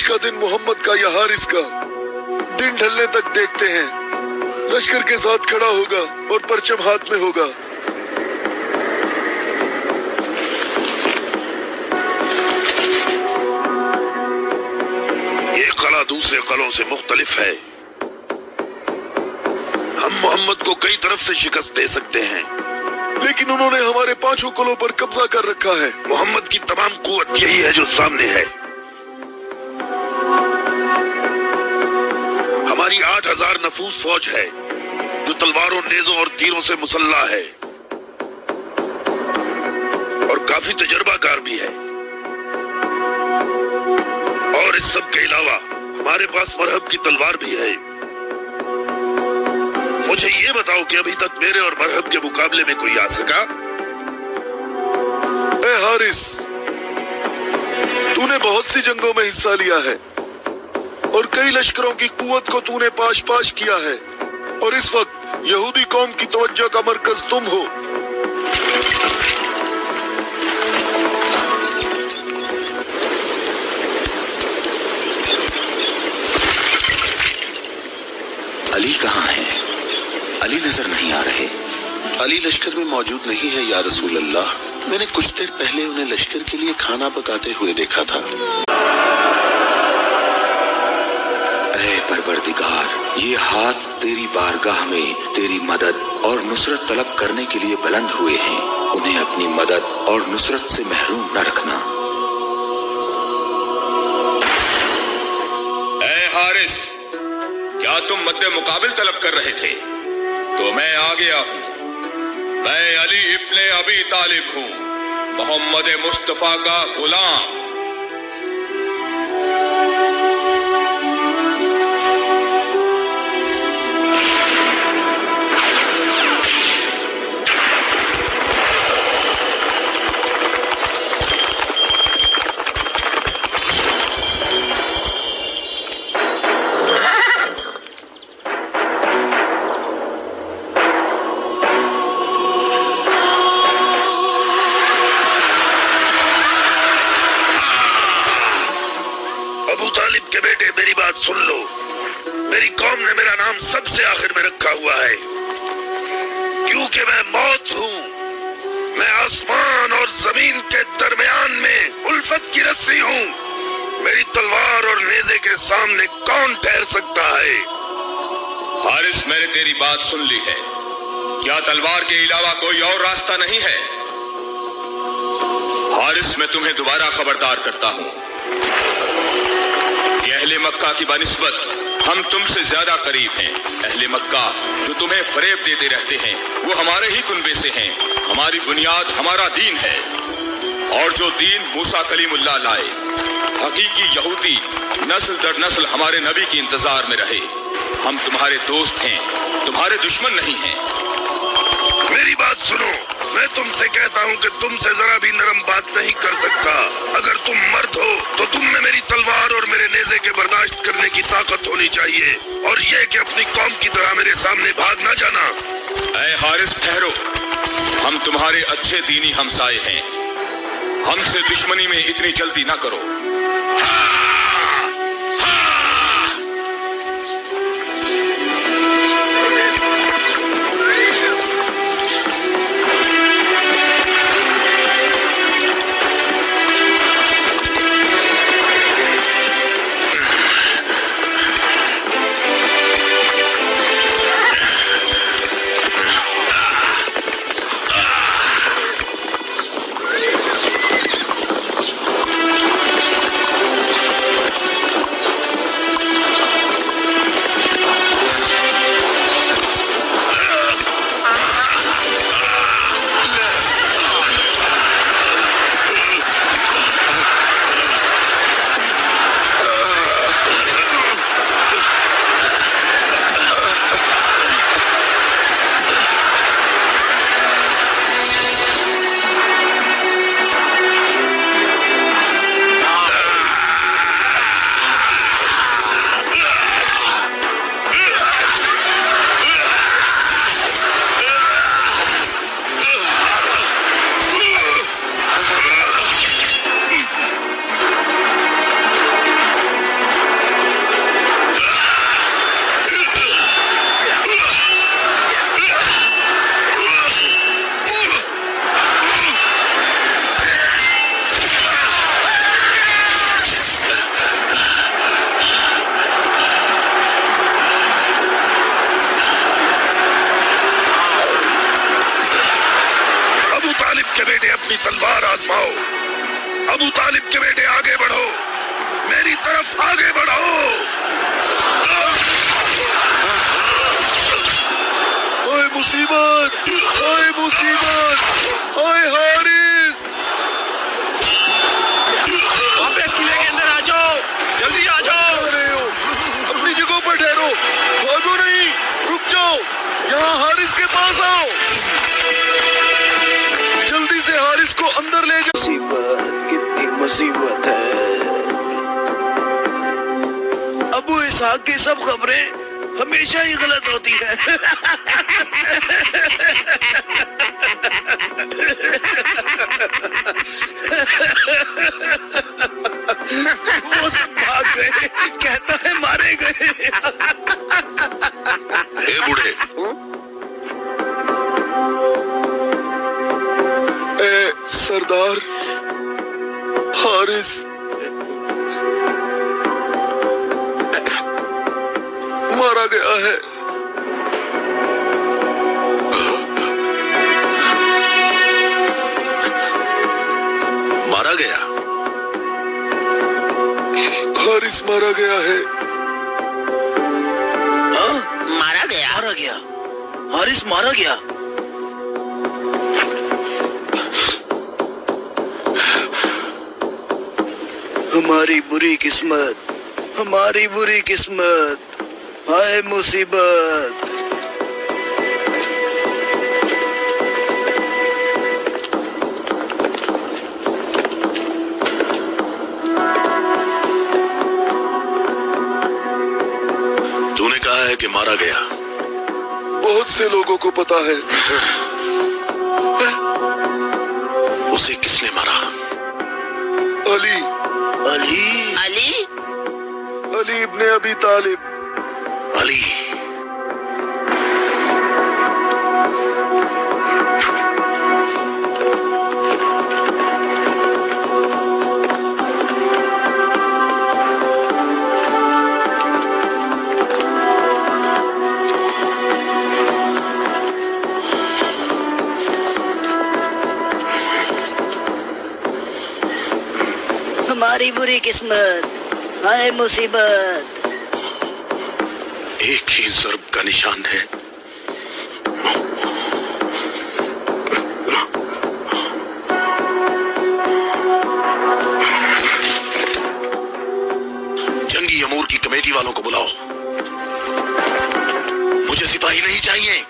آج کا دن محمد کا یا حارث کا دن ڈھلنے تک دیکھتے ہیں. لشکر کے ساتھ کھڑا ہوگا اور پرچم ہاتھ میں ہوگا. یہ قلعہ دوسرے قلعوں سے مختلف ہے. ہم محمد کو کئی طرف سے شکست دے سکتے ہیں، لیکن انہوں نے ہمارے 5 قلعوں پر قبضہ کر رکھا ہے. محمد کی تمام قوت یہی ہے جو سامنے ہے. ہماری 8000 نفوس فوج ہے جو تلواروں، نیزوں اور تیروں سے مسلح ہے اور کافی تجربہ کار بھی ہے. اور اس سب کے علاوہ ہمارے پاس مرہب کی تلوار بھی ہے. مجھے یہ بتاؤ کہ ابھی تک میرے اور مرہب کے مقابلے میں کوئی آ سکا؟ اے حارث، تو نے بہت سی جنگوں میں حصہ لیا ہے اور کئی لشکروں کی قوت کو تو نے پاش پاش کیا ہے، اور اس وقت یہودی قوم کی توجہ کا مرکز تم ہو. علی کہاں ہے؟ علی نظر نہیں آ رہے. علی لشکر میں موجود نہیں ہے یا رسول اللہ. میں نے کچھ دیر پہلے انہیں لشکر کے لیے کھانا پکاتے ہوئے دیکھا تھا. اے پروردگار، یہ ہاتھ تیری بارگاہ میں تیری مدد اور نصرت طلب کرنے کے لیے بلند ہوئے ہیں. انہیں اپنی مدد اور نصرت سے محروم نہ رکھنا. اے حارث، کیا تم مد مقابل طلب کر رہے تھے؟ تو میں آ گیا ہوں. میں علی ابن ابی طالب ہوں، محمد مصطفیٰ کا غلام. سن لو، میری قوم نے میرا نام سب سے آخر میں رکھا ہوا ہے کیونکہ میں موت ہوں. میں آسمان اور زمین کے درمیان میں الفت کی رسی ہوں. میری تلوار اور نیزے کے سامنے کون ٹھہر سکتا ہے؟ حارث، میں نے تیری بات سن لی ہے. کیا تلوار کے علاوہ کوئی اور راستہ نہیں ہے؟ حارث، میں تمہیں دوبارہ خبردار کرتا ہوں کہ اہل مکہ کی بنسبت ہم تم سے زیادہ قریب ہیں. اہل مکہ جو تمہیں فریب دیتے رہتے ہیں وہ ہمارے ہی کنبے سے ہیں. ہماری بنیاد ہمارا دین ہے، اور جو دین موسیٰ کلیم اللہ لائے. حقیقی یہودی نسل در نسل ہمارے نبی کی انتظار میں رہے. ہم تمہارے دوست ہیں، تمہارے دشمن نہیں ہیں. میری بات سنو، میں تم سے کہتا ہوں کہ تم سے ذرا بھی نرم بات نہیں کر سکتا. اگر تم مرد ہو تو تم میں میری تلوار اور میرے نیزے کے برداشت کرنے کی طاقت ہونی چاہیے، اور یہ کہ اپنی قوم کی طرح میرے سامنے بھاگ نہ جانا. اے حارث، ٹھہرو. ہم تمہارے اچھے دینی ہمسائے ہیں. ہم سے دشمنی میں اتنی جلدی نہ کرو. ابو طالب کے بیٹے آگے بڑھو، میری طرف آگے بڑھو۔ اوئے مصیبت، اوئے مصیبت، اوئے حارث! واپس قلعے کے اندر آ جاؤ، جلدی آ جاؤ۔ کہہ رہے ہو؟ اپنی جگہوں پر ٹھہرو، بھاگو نہیں، رک جاؤ، یہاں حارث کے پاس آؤ، جلدی سے حارث کو اندر لے جاؤ۔ مصیبت، کتنی مصیبت ہے۔ ابو اسحاق کی سب خبریں ہمیشہ ہی غلط ہوتی ہیں۔ وہ سب بھاگ گئے، کہتا ہے مارے گئے۔ اے بوڑھے، اے سردار، حارث مارا گیا ہے۔ مارا گیا؟ حارث مارا گیا ہے۔ مارا گیا؟ مارا گیا؟ حارث مارا گیا؟ ہماری بری قسمت، ہماری بری قسمت، ہائے مصیبت۔ تو نے کہا ہے کہ مارا گیا، بہت سے لوگوں کو پتا ہے۔ اسے کس نے مارا؟ علی، علی؟ علی؟ علی ابن ابی طالب۔ علی؟ ہماری بری قسمت، ہائے مصیبت۔ ایک ہی ضرب کا نشان ہے، جنگی امور کی کمیٹی والوں کو بلاؤ، مجھے سپاہی نہیں چاہیے۔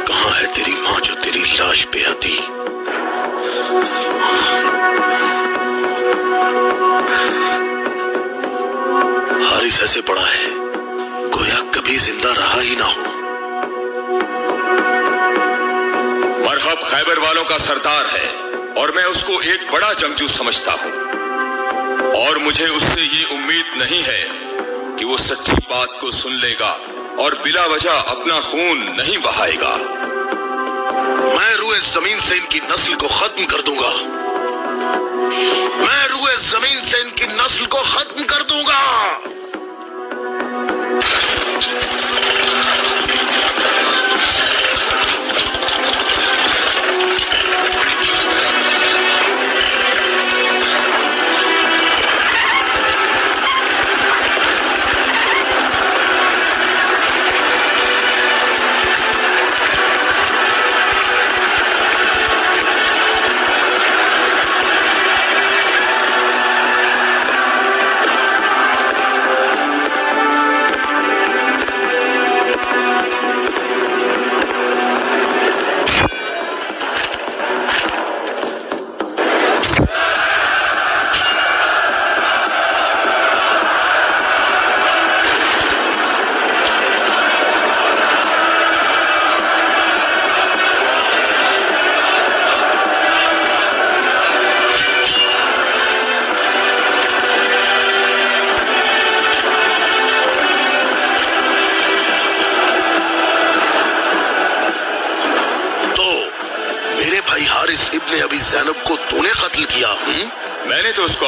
کہاں ہے تیری ماں جو تیری لاش پہ آتی؟ حارث ایسے پڑا ہے گویا کبھی زندہ رہا ہی نہ ہو۔ مرحب خیبر والوں کا سردار ہے اور میں اس کو ایک بڑا جنگجو سمجھتا ہوں، اور مجھے اس سے یہ امید نہیں ہے کہ وہ سچی بات کو سن لے گا اور بلا وجہ اپنا خون نہیں بہائے گا۔ میں روئے زمین سے ان کی نسل کو ختم کر دوں گا، میں روئے زمین سے ان کی نسل کو ختم کر دوں گا۔